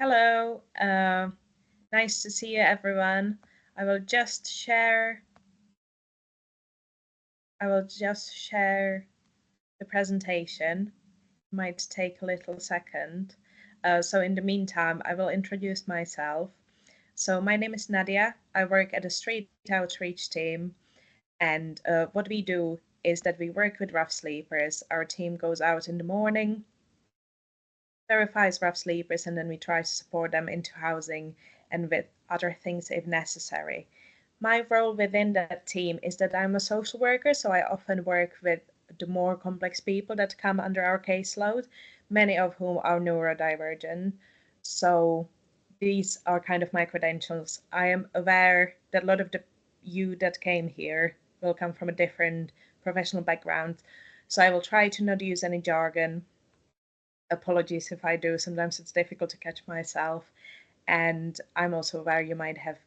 Hello, nice to see you, everyone. I will just share the presentation. Might take a little second. So in the meantime, I will introduce myself. So my name is Nadia. I work at a street outreach team, and what we do is that we work with rough sleepers. Our team goes out in the morning, verifies rough sleepers, and then we try to support them into housing and with other things if necessary. My role within that team is that I'm a social worker, so I often work with the more complex people that come under our caseload, many of whom are neurodivergent. So these are kind of my credentials. I am aware that a lot of you that came here will come from a different professional background, so I will try to not use any jargon. Apologies if I do. Sometimes it's difficult to catch myself. And I'm also aware you might have,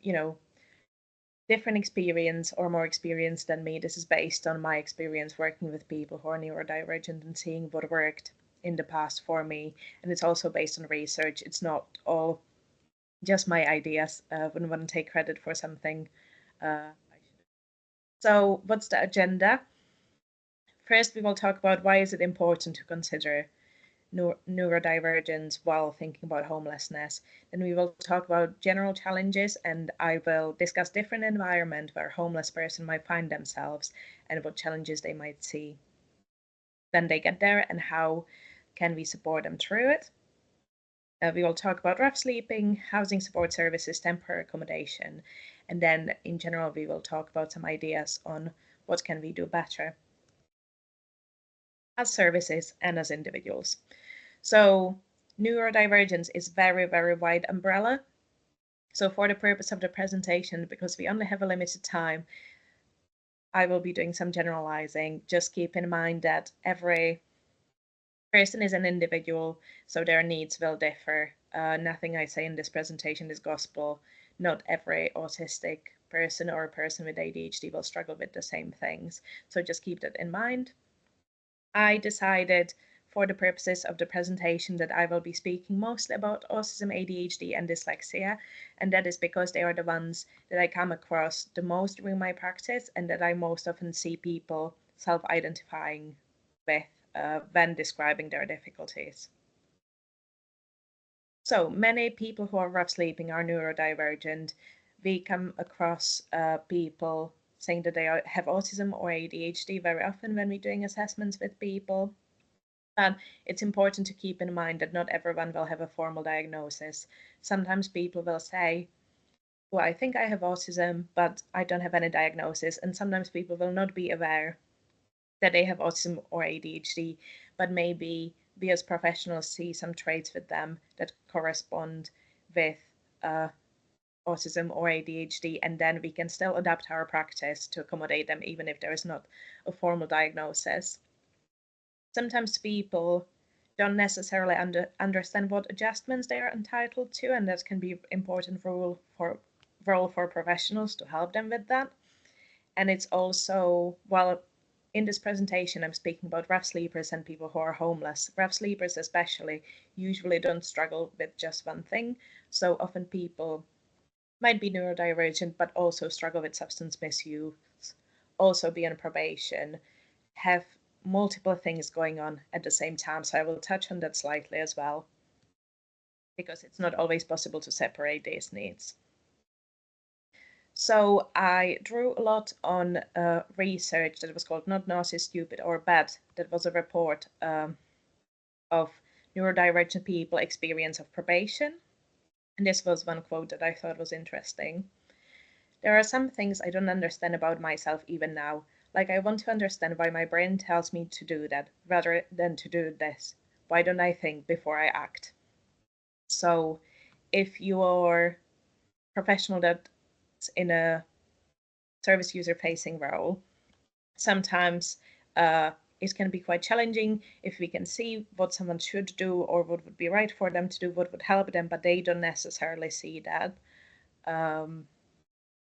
different experience or more experience than me. This is based on my experience working with people who are neurodivergent and seeing what worked in the past for me. And it's also based on research. It's not all just my ideas. I wouldn't want to take credit for something. So what's the agenda? First, we will talk about why is it important to consider neurodivergence while thinking about homelessness. Then we will talk about general challenges, and I will discuss different environments where a homeless person might find themselves and what challenges they might see. Then they get there and how can we support them through it. We will talk about rough sleeping, housing support services, temporary accommodation, and then in general we will talk about some ideas on what can we do better as services and as individuals. So neurodivergence is very, very wide umbrella. So for the purpose of the presentation, because we only have a limited time, I will be doing some generalizing. Just keep in mind that every person is an individual, so their needs will differ. Nothing I say in this presentation is gospel. Not every autistic person or a person with ADHD will struggle with the same things. So just keep that in mind. I decided for the purposes of the presentation that I will be speaking mostly about autism, ADHD, and dyslexia, and that is because they are the ones that I come across the most during my practice and that I most often see people self-identifying with when describing their difficulties. So many people who are rough sleeping are neurodivergent. We come across people saying that they have autism or ADHD very often when we're doing assessments with people. And it's important to keep in mind that not everyone will have a formal diagnosis. Sometimes people will say, well, I think I have autism, but I don't have any diagnosis. And sometimes people will not be aware that they have autism or ADHD, but maybe we as professionals see some traits with them that correspond with autism or ADHD, and then we can still adapt our practice to accommodate them, even if there is not a formal diagnosis. Sometimes people don't necessarily understand what adjustments they are entitled to, and that can be an important role for professionals to help them with that. And it's also, well, in this presentation, I'm speaking about rough sleepers and people who are homeless. Rough sleepers especially usually don't struggle with just one thing. So often people might be neurodivergent, but also struggle with substance misuse, also be on probation, have multiple things going on at the same time. So I will touch on that slightly as well, because it's not always possible to separate these needs. So I drew a lot on research that was called Not Naughty, Stupid, or Bad. That was a report of neurodivergent people experience of probation. And this was one quote that I thought was interesting. There are some things I don't understand about myself even now. Like, I want to understand why my brain tells me to do that rather than to do this. Why don't I think before I act? So if you're a professional that's in a service user facing role, sometimes it can be quite challenging if we can see what someone should do or what would be right for them to do, what would help them, but they don't necessarily see that.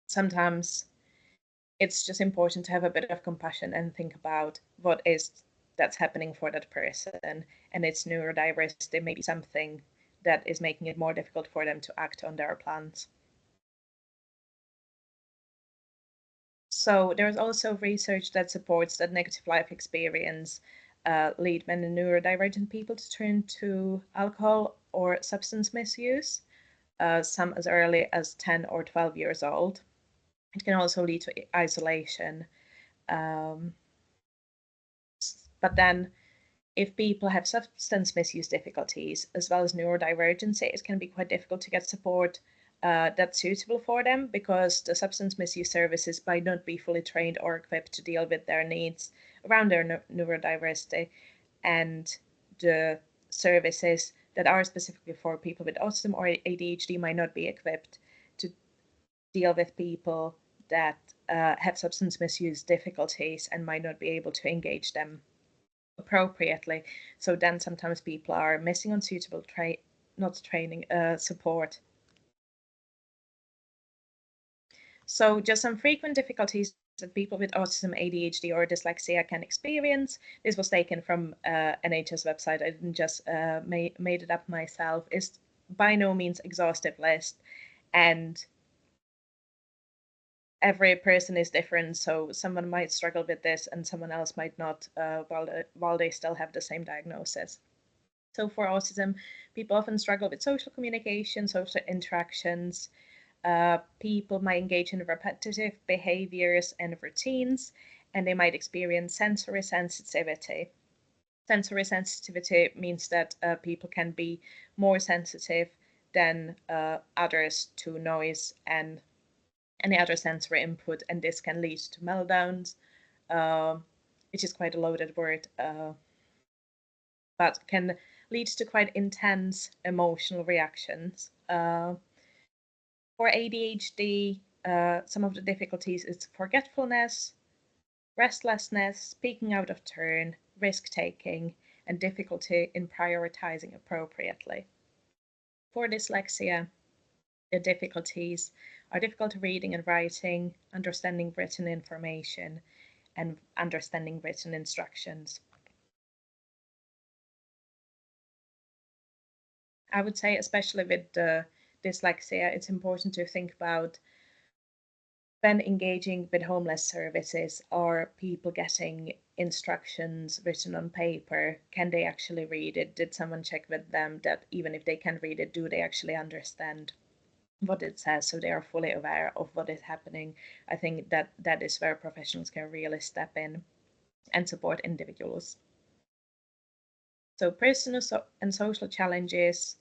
Sometimes it's just important to have a bit of compassion and think about what is that's happening for that person, and it's neurodiverse. There may be something that is making it more difficult for them to act on their plans. So there's also research that supports that negative life experience lead many neurodivergent people to turn to alcohol or substance misuse, some as early as 10 or 12 years old. It can also lead to isolation. Um, but then if people have substance misuse difficulties as well as neurodivergency, it can be quite difficult to get support that's suitable for them, because the substance misuse services might not be fully trained or equipped to deal with their needs around their neurodiversity, and the services that are specifically for people with autism or ADHD might not be equipped to deal with people that have substance misuse difficulties and might not be able to engage them appropriately. So then sometimes people are missing on suitable support. So just some frequent difficulties that people with autism, ADHD, or dyslexia can experience. This was taken from NHS website. I didn't just made it up myself. It's by no means exhaustive list, and every person is different. So someone might struggle with this, and someone else might not, while they still have the same diagnosis. So for autism, people often struggle with social communication, social interactions. People might engage in repetitive behaviors and routines, and they might experience sensory sensitivity. Sensory sensitivity means that people can be more sensitive than others to noise and any other sensory input, and this can lead to meltdowns, uh, which is quite a loaded word, but can lead to quite intense emotional reactions. For ADHD, some of the difficulties is forgetfulness, restlessness, speaking out of turn, risk taking, and difficulty in prioritizing appropriately. For dyslexia, the difficulties are difficulty reading and writing, understanding written information, and understanding written instructions. I would say, especially with the dyslexia, it's important to think about when engaging with homeless services, are people getting instructions written on paper? Can they actually read it? Did someone check with them that even if they can read it, do they actually understand what it says, so they are fully aware of what is happening? I think that is where professionals can really step in and support individuals. So personal and social challenges,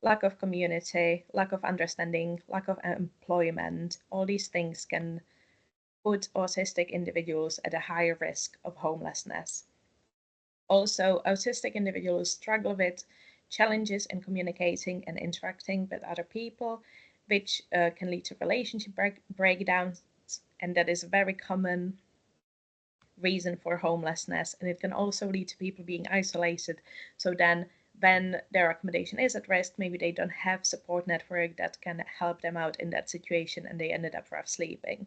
lack of community, lack of understanding, lack of employment, all these things can put autistic individuals at a higher risk of homelessness. Also, autistic individuals struggle with challenges in communicating and interacting with other people, which can lead to relationship breakdowns, and that is a very common reason for homelessness. And it can also lead to people being isolated. So then when their accommodation is at risk, maybe they don't have support network that can help them out in that situation, and they ended up rough sleeping.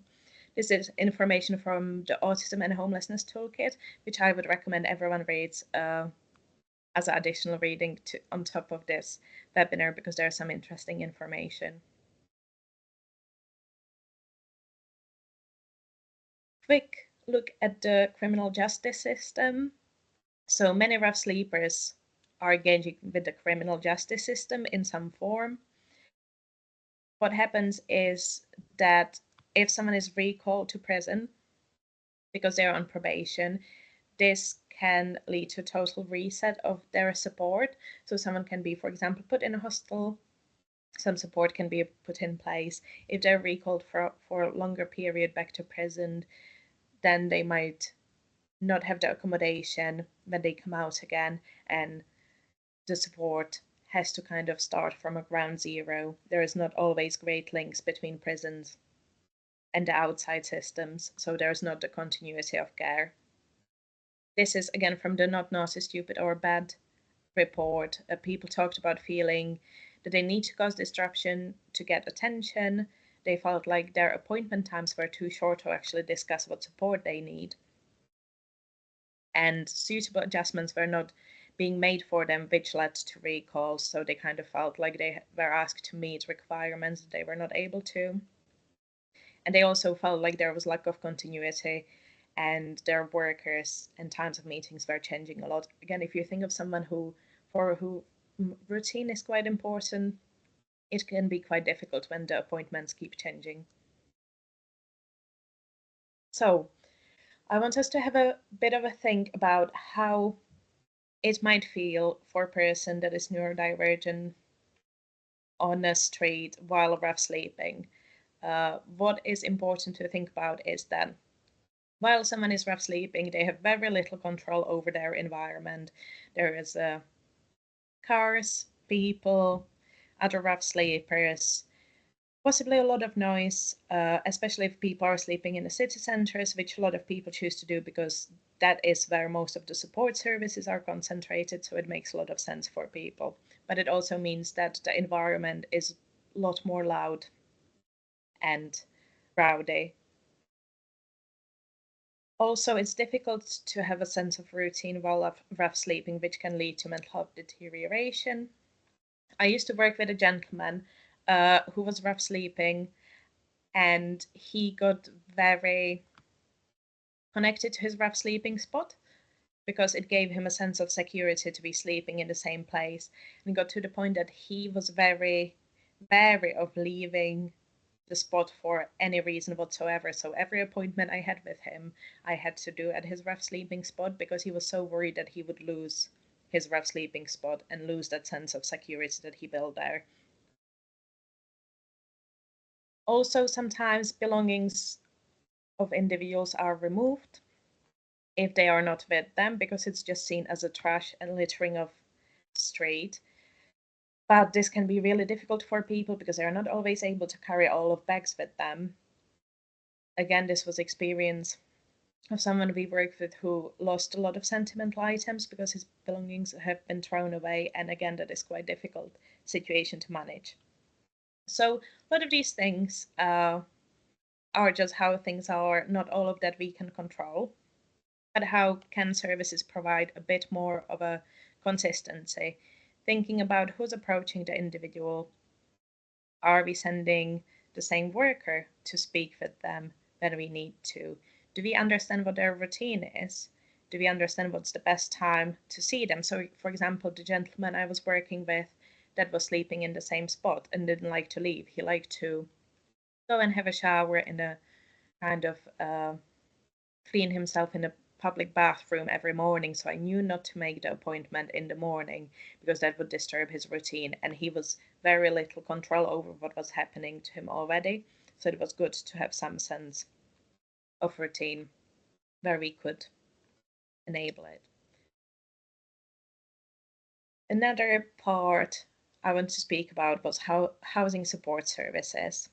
This is information from the Autism and Homelessness Toolkit, which I would recommend everyone reads as an additional reading on top of this webinar, because there's some interesting information. Quick look at the criminal justice system. So many rough sleepers are engaging with the criminal justice system in some form. What happens is that if someone is recalled to prison because they're on probation, this can lead to a total reset of their support. So someone can be, for example, put in a hostel. Some support can be put in place. If they're recalled for a longer period back to prison, then they might not have the accommodation when they come out again, and the support has to kind of start from a ground zero. There is not always great links between prisons and the outside systems, so there's not the continuity of care. This is again from the Not Naughty, Stupid or Bad report. People talked about feeling that they need to cause disruption to get attention. They felt like their appointment times were too short to actually discuss what support they need. And suitable adjustments were not being made for them, which led to recalls. So they kind of felt like they were asked to meet requirements that they were not able to. And they also felt like there was lack of continuity, and their workers and times of meetings were changing a lot. Again, if you think of someone for who routine is quite important, it can be quite difficult when the appointments keep changing. So I want us to have a bit of a think about how it might feel for a person that is neurodivergent on a street while rough sleeping. What is important to think about is that while someone is rough sleeping, they have very little control over their environment. There is cars, people, other rough sleepers, possibly a lot of noise, especially if people are sleeping in the city centres, which a lot of people choose to do because that is where most of the support services are concentrated, so it makes a lot of sense for people. But it also means that the environment is a lot more loud and rowdy. Also, it's difficult to have a sense of routine while rough sleeping, which can lead to mental health deterioration. I used to work with a gentleman who was rough sleeping, and he got very connected to his rough sleeping spot because it gave him a sense of security to be sleeping in the same place. And got to the point that he was very wary of leaving the spot for any reason whatsoever. So every appointment I had with him, I had to do at his rough sleeping spot because he was so worried that he would lose his rough sleeping spot and lose that sense of security that he built there. Also, sometimes belongings of individuals are removed if they are not with them because it's just seen as a trash and littering of the street. But this can be really difficult for people because they are not always able to carry all of bags with them. Again, this was experience of someone we worked with who lost a lot of sentimental items because his belongings have been thrown away, and again, that is quite a difficult situation to manage. So a lot of these things are just how things are, not all of that we can control, but how can services provide a bit more of a consistency, thinking about who's approaching the individual. Are we sending the same worker to speak with them when we need to? Do we understand what their routine is? Do we understand what's the best time to see them? So, for example, the gentleman I was working with that was sleeping in the same spot and didn't like to leave, he liked to go and have a shower in a kind of clean himself in a public bathroom every morning. So I knew not to make the appointment in the morning because that would disturb his routine. And he was very little control over what was happening to him already. So it was good to have some sense of routine where we could enable it. Another part I want to speak about was how housing support services.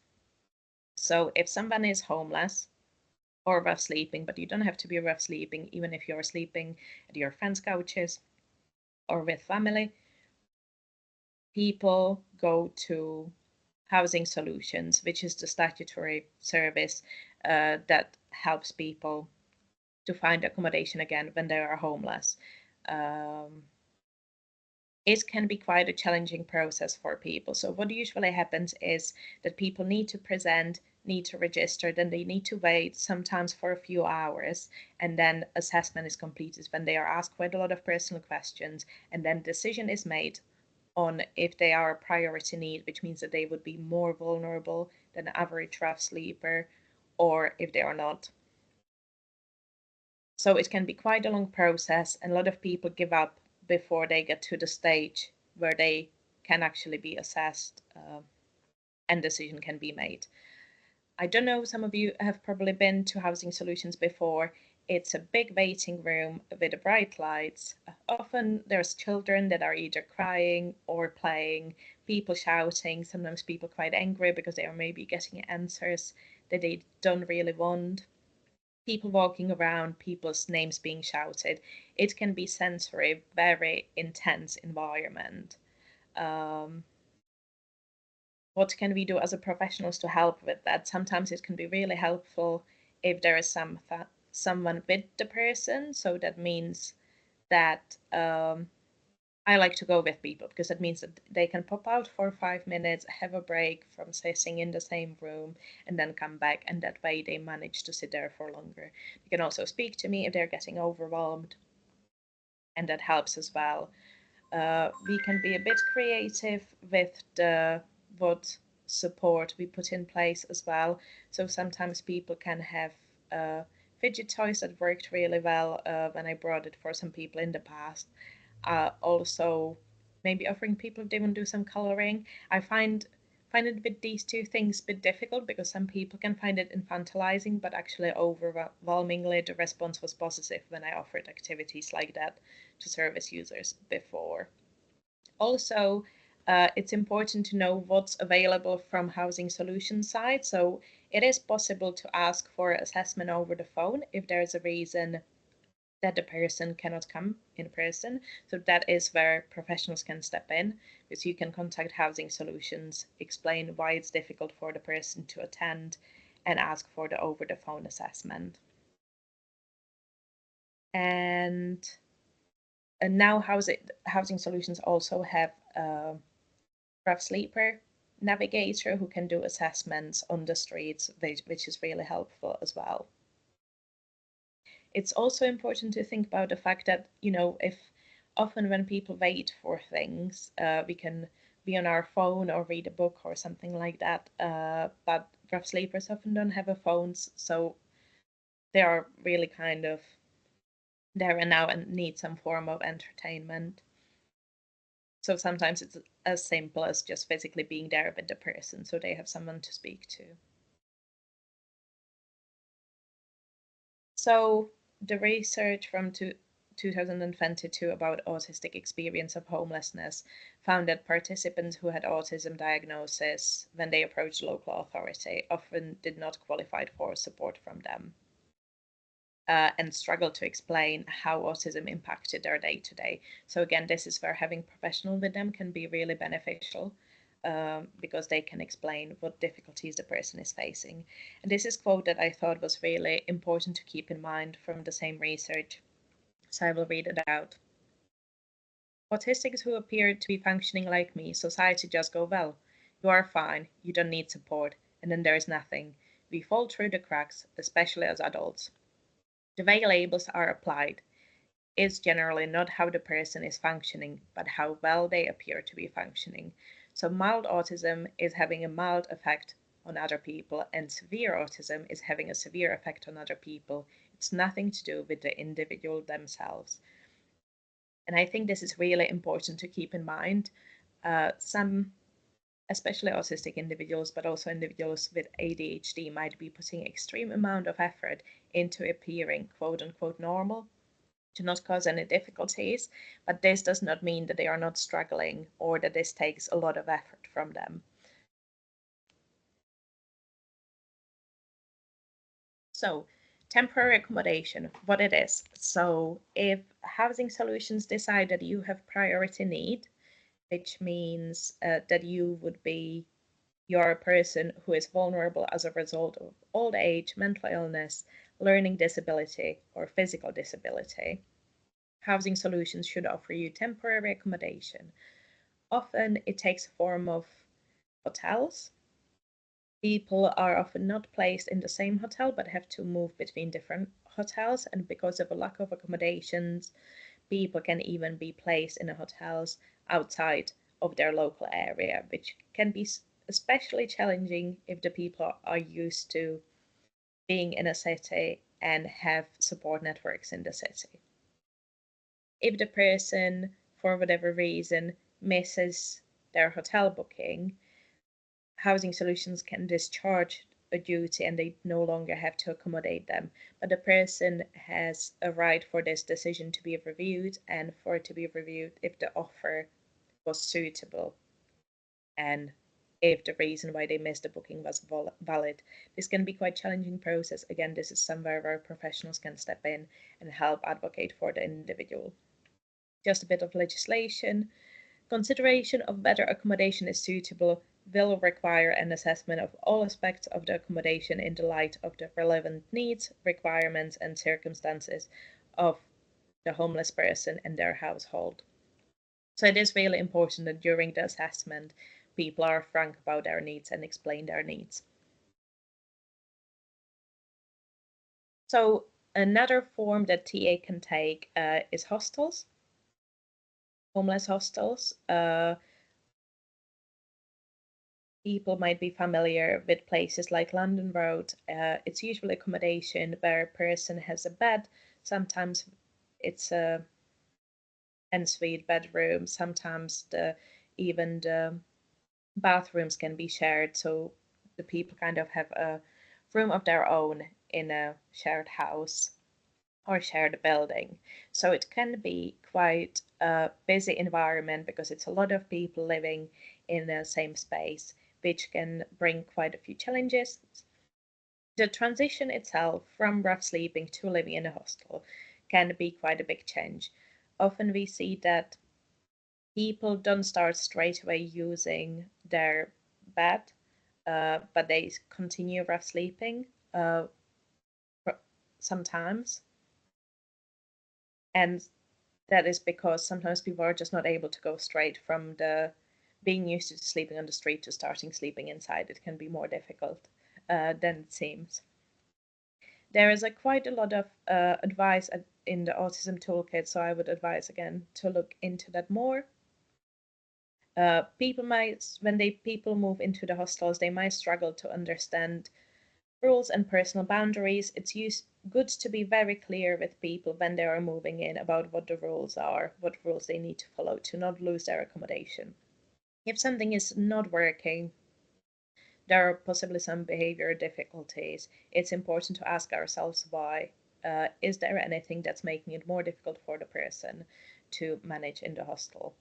So if someone is homeless or rough sleeping, but you don't have to be rough sleeping, even if you're sleeping at your friend's couches or with family, people go to Housing Solutions, which is the statutory service that helps people to find accommodation again when they are homeless. It can be quite a challenging process for people. So what usually happens is that people need to present, need to register, then they need to wait sometimes for a few hours, and then assessment is completed when they are asked quite a lot of personal questions, and then decision is made on if they are a priority need, which means that they would be more vulnerable than an average rough sleeper, or if they are not. So it can be quite a long process, and a lot of people give up before they get to the stage where they can actually be assessed and decision can be made. I don't know, some of you have probably been to Housing Solutions before. It's a big waiting room with bright lights. Often there's children that are either crying or playing, people shouting, sometimes people quite angry because they are maybe getting answers that they don't really want. People walking around, people's names being shouted. It can be sensory, very intense environment. What can we do as a professionals to help with that? Sometimes it can be really helpful if there is someone with the person. So that means that I like to go with people because it means that they can pop out for 5 minutes, have a break from sitting in the same room, and then come back. And that way they manage to sit there for longer. You can also speak to me if they're getting overwhelmed, and that helps as well. We can be a bit creative with the what support we put in place as well. So sometimes people can have fidget toys that worked really well when I brought it for some people in the past. Also, maybe offering people if they want to do some coloring. I find it with these two things a bit difficult because some people can find it infantilizing, but actually overwhelmingly the response was positive when I offered activities like that to service users before. Also, it's important to know what's available from Housing Solutions side. So it is possible to ask for assessment over the phone if there's a reason that the person cannot come in person. So that is where professionals can step in, because you can contact Housing Solutions, explain why it's difficult for the person to attend, and ask for the over the phone assessment. And now Housing Solutions also have a rough sleeper navigator who can do assessments on the streets, which is really helpful as well. It's also important to think about the fact that, if often when people wait for things, we can be on our phone or read a book or something like that. But rough sleepers often don't have a phones, so they are really kind of there and now and need some form of entertainment. So sometimes it's as simple as just physically being there with the person so they have someone to speak to. So the research from 2022 about autistic experience of homelessness found that participants who had autism diagnosis when they approached local authority often did not qualify for support from them. And struggle to explain how autism impacted their day to day. So again, this is where having professional with them can be really beneficial, because they can explain what difficulties the person is facing. And this is a quote that I thought was really important to keep in mind from the same research. So I will read it out. Autistics who appear to be functioning like me, society just go, well, you are fine, you don't need support, and then there is nothing. We fall through the cracks, especially as adults. The way labels are applied is generally not how the person is functioning, but how well they appear to be functioning. So, mild autism is having a mild effect on other people, and severe autism is having a severe effect on other people. It's nothing to do with the individual themselves. And I think this is really important to keep in mind. Some especially autistic individuals, but also individuals with ADHD might be putting extreme amount of effort into appearing quote unquote normal to not cause any difficulties, but this does not mean that they are not struggling or that this takes a lot of effort from them. So, temporary accommodation, what it is. So, if Housing Solutions decide that you have priority need, which means that you're a person who is vulnerable as a result of old age, mental illness, learning disability, or physical disability, Housing Solutions should offer you temporary accommodation. Often it takes a form of hotels. People are often not placed in the same hotel but have to move between different hotels, and because of a lack of accommodations, people can even be placed in hotels outside of their local area, which can be especially challenging if the people are used to being in a city and have support networks in the city. If the person, for whatever reason, misses their hotel booking, Housing Solutions can discharge a duty and they no longer have to accommodate them. But the person has a right for this decision to be reviewed and for it to be reviewed if the offer was suitable and if the reason why they missed the booking was valid. This can be quite a challenging process. Again, this is somewhere where professionals can step in and help advocate for the individual. Just a bit of legislation. Consideration of whether accommodation is suitable will require an assessment of all aspects of the accommodation in the light of the relevant needs, requirements, and circumstances of the homeless person and their household. So it is really important that during the assessment, people are frank about their needs and explain their needs. So another form that TA can take is hostels, homeless hostels. People might be familiar with places like London Road. It's usually accommodation where a person has a bed. Sometimes it's a ensuite bedroom. Sometimes even the bathrooms can be shared, so the people kind of have a room of their own in a shared house or shared building. So it can be quite a busy environment because it's a lot of people living in the same space, which can bring quite a few challenges. The transition itself from rough sleeping to living in a hostel can be quite a big change. Often we see that people don't start straight away using their bed, but they continue rough sleeping uh, sometimes. And that is because sometimes people are just not able to go straight from the being used to sleeping on the street to starting sleeping inside. It can be more difficult than it seems. There is quite a lot of advice in the autism toolkit, so I would advise again to look into that more. People might, when people move into the hostels, they might struggle to understand rules and personal boundaries. It's good to be very clear with people when they are moving in about what the rules are, what rules they need to follow to not lose their accommodation. If something is not working, there are possibly some behavior difficulties. It's important to ask ourselves why. Is there anything that's making it more difficult for the person to manage in the hostel?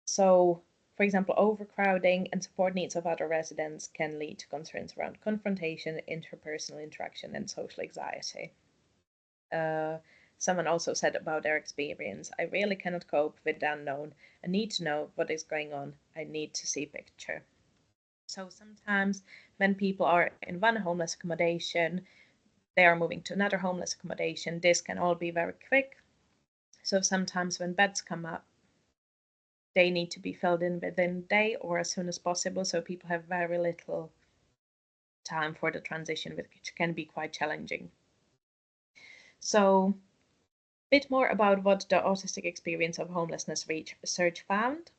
So, for example, overcrowding and support needs of other residents can lead to concerns around confrontation, interpersonal interaction, and social anxiety. Uh, Someone also said about their experience, I really cannot cope with the unknown. I need to know what is going on. I need to see picture. So sometimes when people are in one homeless accommodation, they are moving to another homeless accommodation. This can all be very quick. So sometimes when beds come up, they need to be filled in within a day or as soon as possible. So people have very little time for the transition, which can be quite challenging. So, a bit more about what the autistic experience of homelessness research found.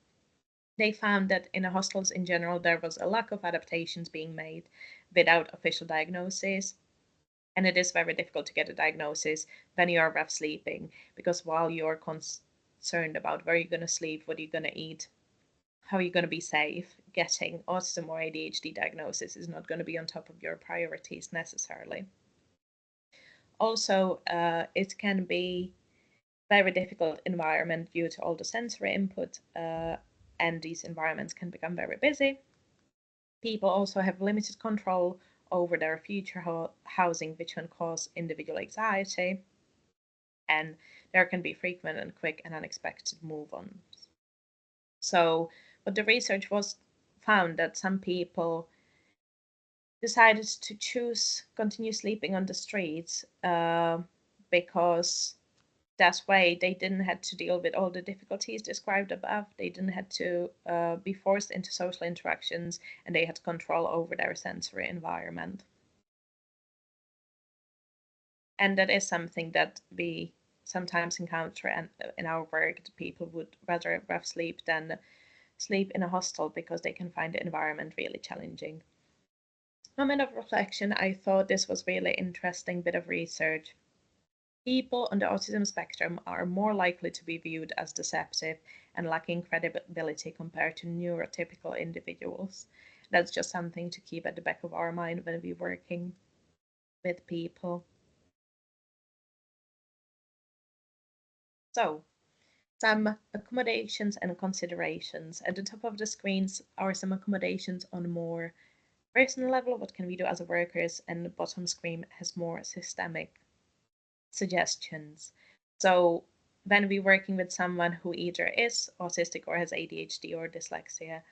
They found that in hostels in general, there was a lack of adaptations being made without official diagnosis. And it is very difficult to get a diagnosis when you are rough sleeping because while you're concerned about where you're going to sleep, what you're going to eat, how you're going to be safe, getting autism or ADHD diagnosis is not going to be on top of your priorities necessarily. Also, it can be very difficult environment due to all the sensory input, and these environments can become very busy. People also have limited control over their future housing, which can cause individual anxiety, and there can be frequent and quick and unexpected move-ons. So, what the research was found that some people decided to choose continue sleeping on the streets because that way they didn't have to deal with all the difficulties described above. They didn't have to be forced into social interactions, and they had control over their sensory environment. And that is something that we sometimes encounter in our work. That people would rather rough sleep than sleep in a hostel because they can find the environment really challenging. Moment of reflection, I thought this was really interesting bit of research. People on the autism spectrum are more likely to be viewed as deceptive and lacking credibility compared to neurotypical individuals. That's just something to keep at the back of our mind when we're working with people. So, some accommodations and considerations. At the top of the screens are some accommodations on a more personal level, what can we do as workers, and the bottom screen has more systemic suggestions. So when we're working with someone who either is autistic or has ADHD or dyslexia,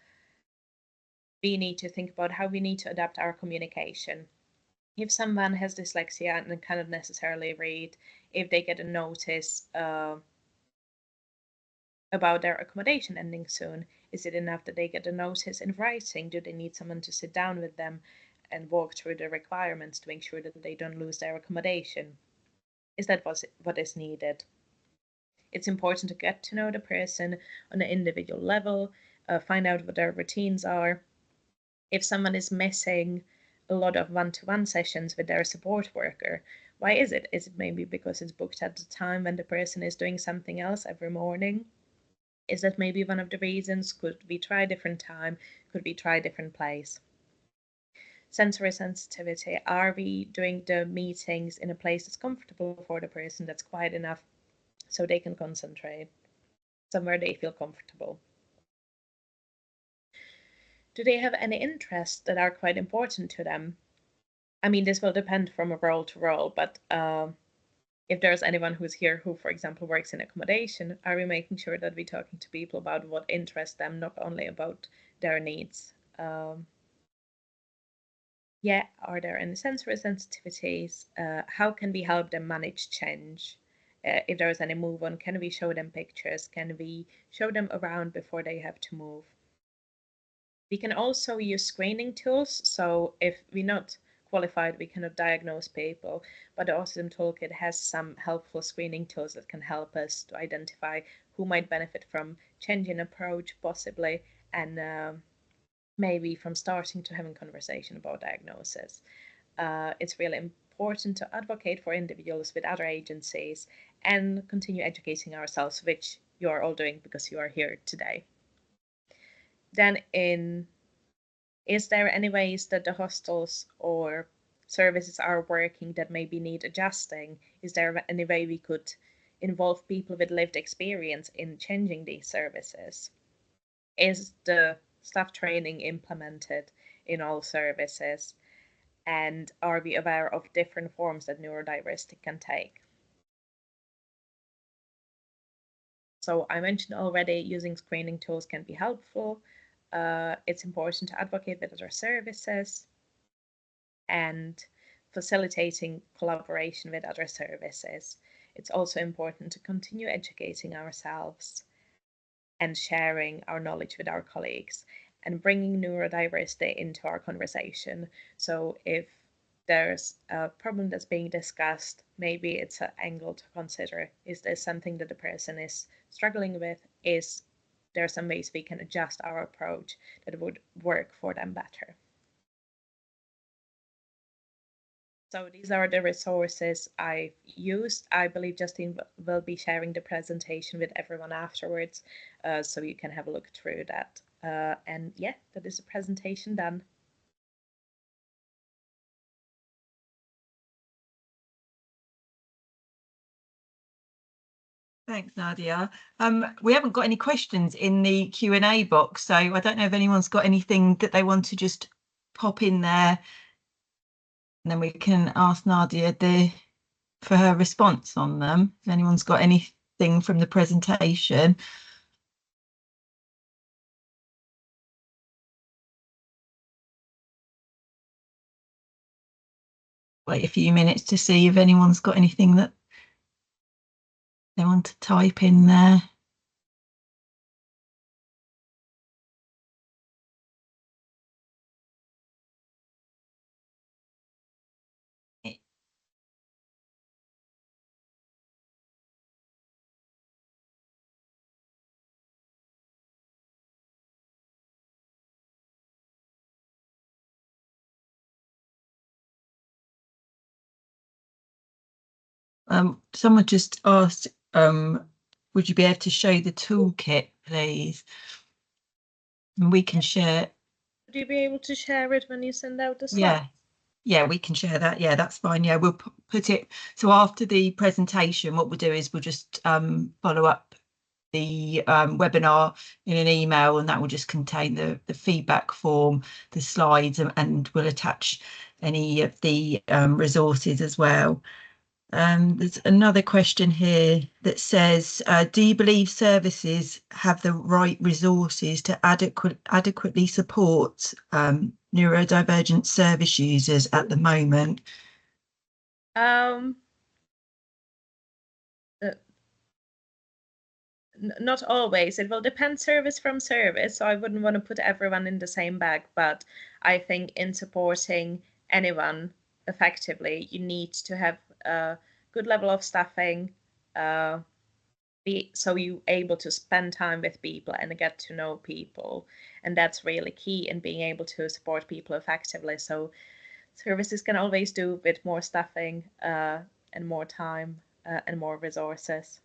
we need to think about how we need to adapt our communication. If someone has dyslexia and cannot necessarily read, if they get a notice about their accommodation ending soon. Is it enough that they get a notice in writing? Do they need someone to sit down with them and walk through the requirements to make sure that they don't lose their accommodation? Is that what is needed? It's important to get to know the person on an individual level, find out what their routines are. If someone is missing a lot of one-to-one sessions with their support worker, why is it? Is it maybe because it's booked at the time when the person is doing something else every morning? Is that maybe one of the reasons? Could we try a different time? Could we try a different place? Sensory sensitivity. Are we doing the meetings in a place that's comfortable for the person, that's quiet enough so they can concentrate, somewhere they feel comfortable? Do they have any interests that are quite important to them? I mean, this will depend from a role to role, but if there's anyone who's here who, for example, works in accommodation, are we making sure that we're talking to people about what interests them, not only about their needs? Yeah, are there any sensory sensitivities? How can we help them manage change? If there's any move on, can we show them pictures? Can we show them around before they have to move? We can also use screening tools. So if we're not qualified, we cannot diagnose people, but the Autism Toolkit has some helpful screening tools that can help us to identify who might benefit from changing approach, possibly, and maybe from starting to having conversation about diagnosis. It's really important to advocate for individuals with other agencies and continue educating ourselves, which you are all doing because you are here today. Then is there any ways that the hostels or services are working that maybe need adjusting? Is there any way we could involve people with lived experience in changing these services? Is the staff training implemented in all services? And are we aware of different forms that neurodiversity can take? So I mentioned already using screening tools can be helpful. It's important to advocate with other services and facilitating collaboration with other services. It's also important to continue educating ourselves and sharing our knowledge with our colleagues and bringing neurodiversity into our conversation. So if there's a problem that's being discussed, maybe it's an angle to consider. Is this something that the person is struggling with? Is there some ways we can adjust our approach that would work for them better? So these are the resources I've used. I believe Justine will be sharing the presentation with everyone afterwards, so you can have a look through that. And yeah, that is the presentation done. Thanks, Nadia. We haven't got any questions in the Q&A box, so I don't know if anyone's got anything that they want to just pop in there, and then we can ask Nadia for her response on them. If anyone's got anything from the presentation. Wait a few minutes to see if anyone's got anything that they want to type in there. Someone just asked, would you be able to show the toolkit, please? And we can share. Would you be able to share it when you send out the Yeah. slide? Yeah, we can share that. Yeah, that's fine. Yeah, we'll put it. So after the presentation, what we'll do is we'll just follow up the webinar in an email, and that will just contain the feedback form, the slides, and we'll attach any of the resources as well. There's another question here that says, do you believe services have the right resources to adequately support neurodivergent service users at the moment? Um, not always. It will depend service from service. So I wouldn't want to put everyone in the same bag. But I think in supporting anyone effectively, you need to have a good level of staffing. So you're able to spend time with people and get to know people, and that's really key in being able to support people effectively. So services can always do with more staffing and more time and more resources,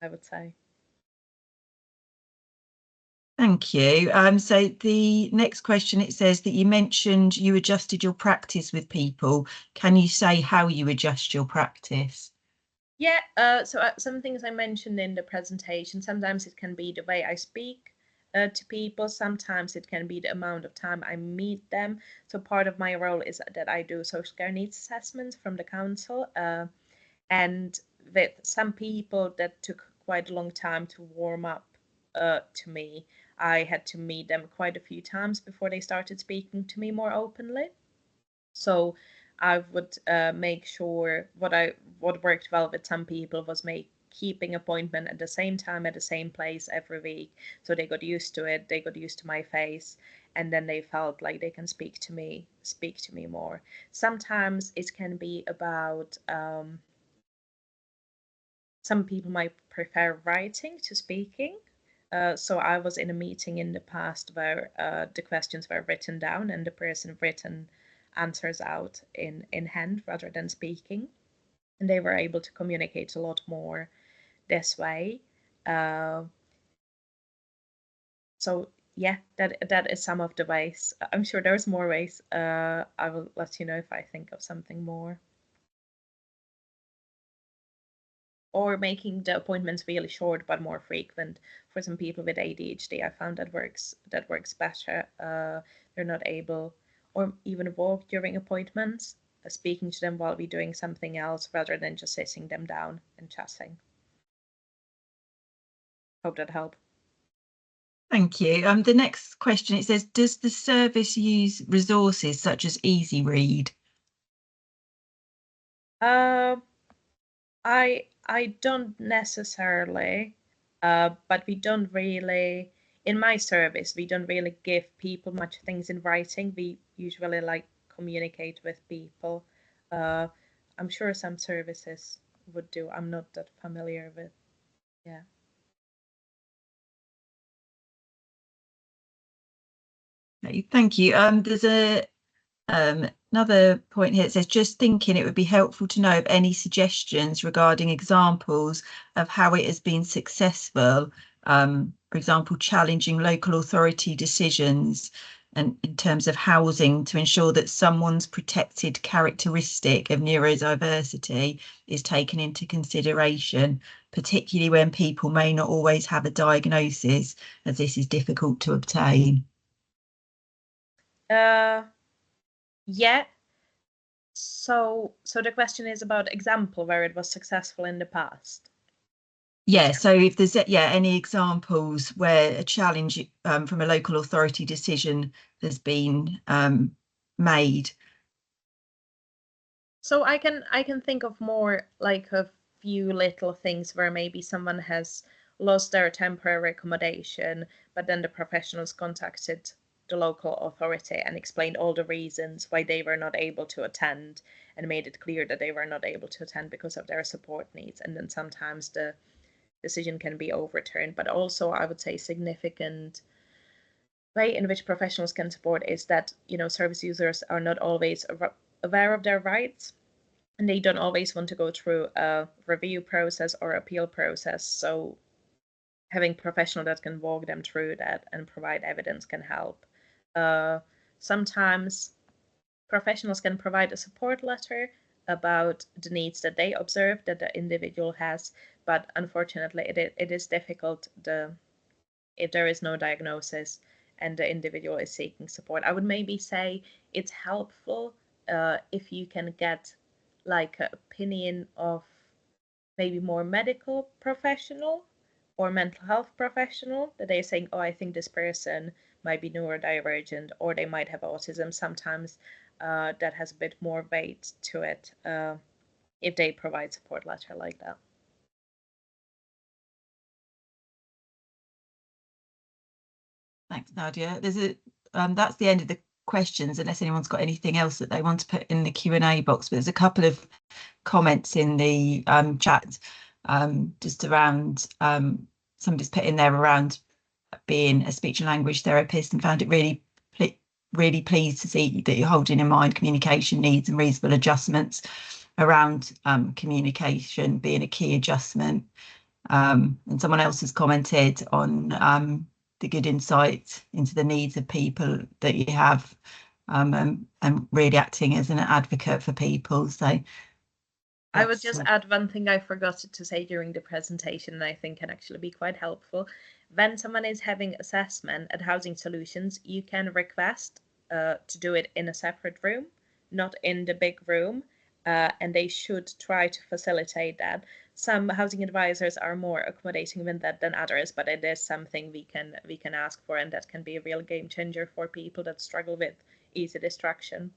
I would say. Thank you. So the next question, it says that you mentioned you adjusted your practice with people. Can you say how you adjust your practice? Yeah, so some things I mentioned in the presentation, sometimes it can be the way I speak to people, sometimes it can be the amount of time I meet them. So part of my role is that I do social care needs assessments from the council, and with some people that took quite a long time to warm up to me. I had to meet them quite a few times before they started speaking to me more openly. So I would make sure what worked well with some people was keeping appointment at the same time at the same place every week, so they got used to it, they got used to my face, and then they felt like they can speak to me more. Sometimes it can be about some people might prefer writing to speaking. So I was in a meeting in the past where the questions were written down and the person written answers out in hand rather than speaking. And they were able to communicate a lot more this way. Uh, so yeah, that is some of the ways. I'm sure there's more ways. I will let you know if I think of something more. Or making the appointments really short but more frequent. For some people with ADHD, I found that works better. They're not able or even walk during appointments, speaking to them while we're doing something else rather than just sitting them down and chatting. Hope that helped. Thank you. The next question, it says, does the service use resources such as Easy Read? Uh, I don't necessarily, but we don't really, in my service, we don't really give people much things in writing. We usually like communicate with people. Uh, I'm sure some services would do. I'm not that familiar with, yeah. Okay, thank you. There's another point here. It says, just thinking it would be helpful to know of any suggestions regarding examples of how it has been successful. For example, challenging local authority decisions and in terms of housing to ensure that someone's protected characteristic of neurodiversity is taken into consideration, particularly when people may not always have a diagnosis, as this is difficult to obtain. Uh, yeah. So the question is about example where it was successful in the past. Yeah, so if there's any examples where a challenge from a local authority decision has been made. So I can think of more like a few little things where maybe someone has lost their temporary accommodation, but then the professionals contacted the local authority and explained all the reasons why they were not able to attend and made it clear that they were not able to attend because of their support needs. And then sometimes the decision can be overturned. But also I would say significant way in which professionals can support is that, service users are not always aware of their rights, and they don't always want to go through a review process or appeal process. So having professional that can walk them through that and provide evidence can help. Sometimes professionals can provide a support letter about the needs that they observe that the individual has, but unfortunately it is difficult if there is no diagnosis and the individual is seeking support. I would maybe say it's helpful if you can get like an opinion of maybe more medical professional or mental health professional that they're saying, oh, I think this person might be neurodivergent or they might have autism. Sometimes that has a bit more weight to it if they provide support letter like that. Thanks, Nadia. That's the end of the questions, unless anyone's got anything else that they want to put in the Q&A box. But there's a couple of comments in the chat just around somebody's put in there around being a speech and language therapist and found it really pleased to see that you're holding in mind communication needs and reasonable adjustments around communication being a key adjustment. And someone else has commented on the good insight into the needs of people that you have, and really acting as an advocate for people. So I would just add one thing I forgot to say during the presentation, and I think can actually be quite helpful. When someone is having assessment at Housing Solutions, you can request to do it in a separate room, not in the big room, and they should try to facilitate that. Some housing advisors are more accommodating with that than others, but it is something we can ask for, and that can be a real game changer for people that struggle with easy distraction.